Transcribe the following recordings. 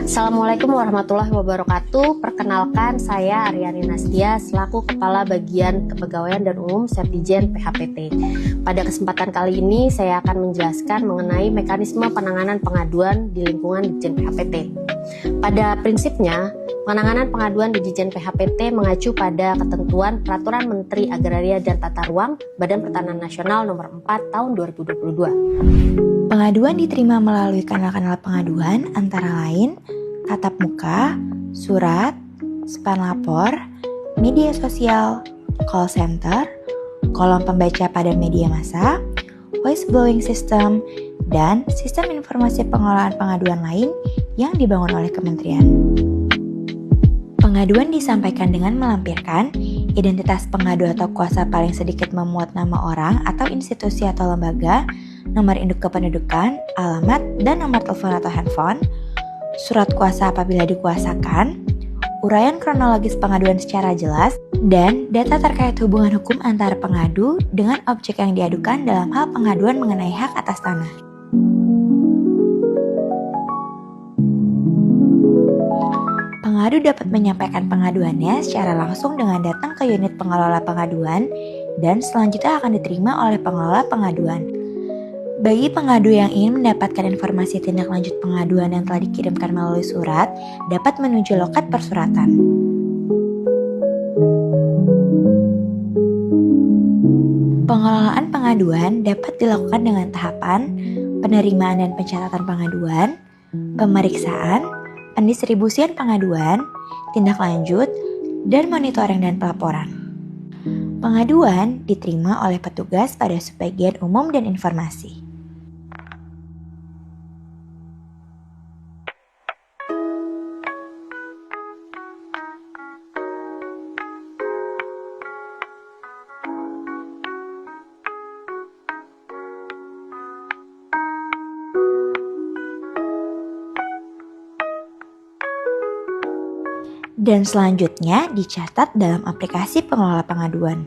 Assalamualaikum warahmatullahi wabarakatuh. Perkenalkan, saya Aryani Nastia selaku Kepala Bagian Kepegawaian dan Umum Septijen PHPT. Pada kesempatan kali ini saya akan menjelaskan mengenai mekanisme penanganan pengaduan di lingkungan Ditjen PHPT. Pada prinsipnya, penanganan pengaduan di Ditjen PHPT mengacu pada ketentuan Peraturan Menteri Agraria dan Tata Ruang Badan Pertanahan Nasional Nomor 4 Tahun 2022. Pengaduan diterima melalui kanal-kanal pengaduan antara lain tatap muka, surat, span lapor, media sosial, call center, kolom pembaca pada media massa, voice blowing system, dan sistem informasi pengelolaan pengaduan lain yang dibangun oleh kementerian. Pengaduan disampaikan dengan melampirkan identitas pengadu atau kuasa paling sedikit memuat nama orang atau institusi atau lembaga, nomor induk kependudukan, alamat, dan nomor telepon atau handphone, surat kuasa apabila dikuasakan, uraian kronologis pengaduan secara jelas, dan data terkait hubungan hukum antara pengadu dengan objek yang diadukan dalam hal pengaduan mengenai hak atas tanah. Pengadu dapat menyampaikan pengaduannya secara langsung dengan datang ke unit pengelola pengaduan dan selanjutnya akan diterima oleh pengelola pengaduan. Bagi pengadu yang ingin mendapatkan informasi tindak lanjut pengaduan yang telah dikirimkan melalui surat, dapat menuju loket persuratan. Pengelolaan pengaduan dapat dilakukan dengan tahapan penerimaan dan pencatatan pengaduan, pemeriksaan, pendistribusian pengaduan, tindak lanjut, dan monitoring dan pelaporan. Pengaduan diterima oleh petugas pada subbagian umum dan informasi. Dan selanjutnya dicatat dalam aplikasi pengelola pengaduan.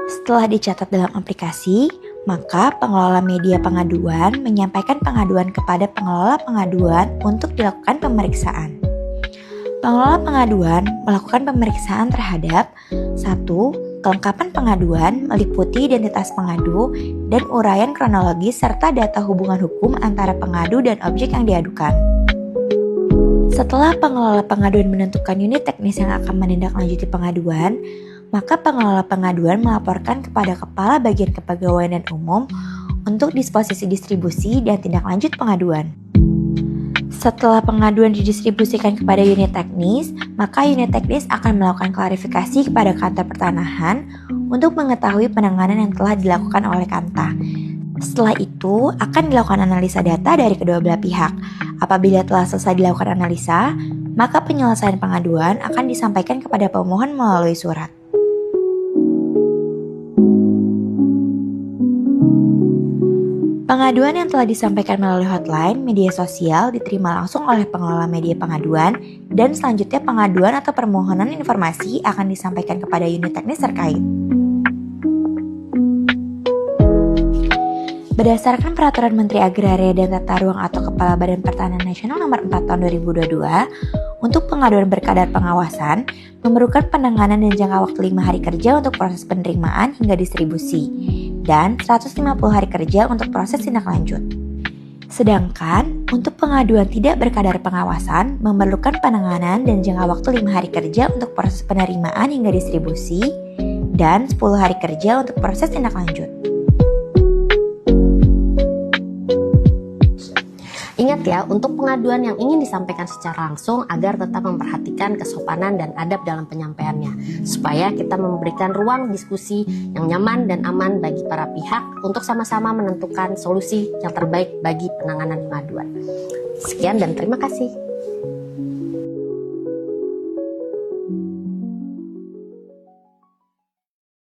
Setelah dicatat dalam aplikasi, maka pengelola media pengaduan menyampaikan pengaduan kepada pengelola pengaduan untuk dilakukan pemeriksaan. Pengelola pengaduan melakukan pemeriksaan terhadap 1. Kelengkapan pengaduan meliputi identitas pengadu dan uraian kronologis serta data hubungan hukum antara pengadu dan objek yang diadukan. Setelah pengelola pengaduan menentukan unit teknis yang akan menindaklanjuti pengaduan, maka pengelola pengaduan melaporkan kepada Kepala Bagian Kepegawaian dan Umum untuk disposisi distribusi dan tindak lanjut pengaduan. Setelah pengaduan didistribusikan kepada unit teknis, maka unit teknis akan melakukan klarifikasi kepada Kantor Pertanahan untuk mengetahui penanganan yang telah dilakukan oleh Kanta. Setelah itu, akan dilakukan analisa data dari kedua belah pihak. Apabila telah selesai dilakukan analisa, maka penyelesaian pengaduan akan disampaikan kepada pemohon melalui surat. Pengaduan yang telah disampaikan melalui hotline, media sosial diterima langsung oleh pengelola media pengaduan dan selanjutnya pengaduan atau permohonan informasi akan disampaikan kepada unit teknis terkait. Berdasarkan Peraturan Menteri Agraria dan Tata Ruang atau Kepala Badan Pertanahan Nasional Nomor 4 Tahun 2022, untuk pengaduan berkadar pengawasan memerlukan penanganan dan jangka waktu 5 hari kerja untuk proses penerimaan hingga distribusi dan 150 hari kerja untuk proses tindak lanjut. Sedangkan untuk pengaduan tidak berkadar pengawasan memerlukan penanganan dan jangka waktu 5 hari kerja untuk proses penerimaan hingga distribusi dan 10 hari kerja untuk proses tindak lanjut. Ingat ya, untuk pengaduan yang ingin disampaikan secara langsung agar tetap memperhatikan kesopanan dan adab dalam penyampaiannya, supaya kita memberikan ruang diskusi yang nyaman dan aman bagi para pihak untuk sama-sama menentukan solusi yang terbaik bagi penanganan pengaduan. Sekian dan terima kasih.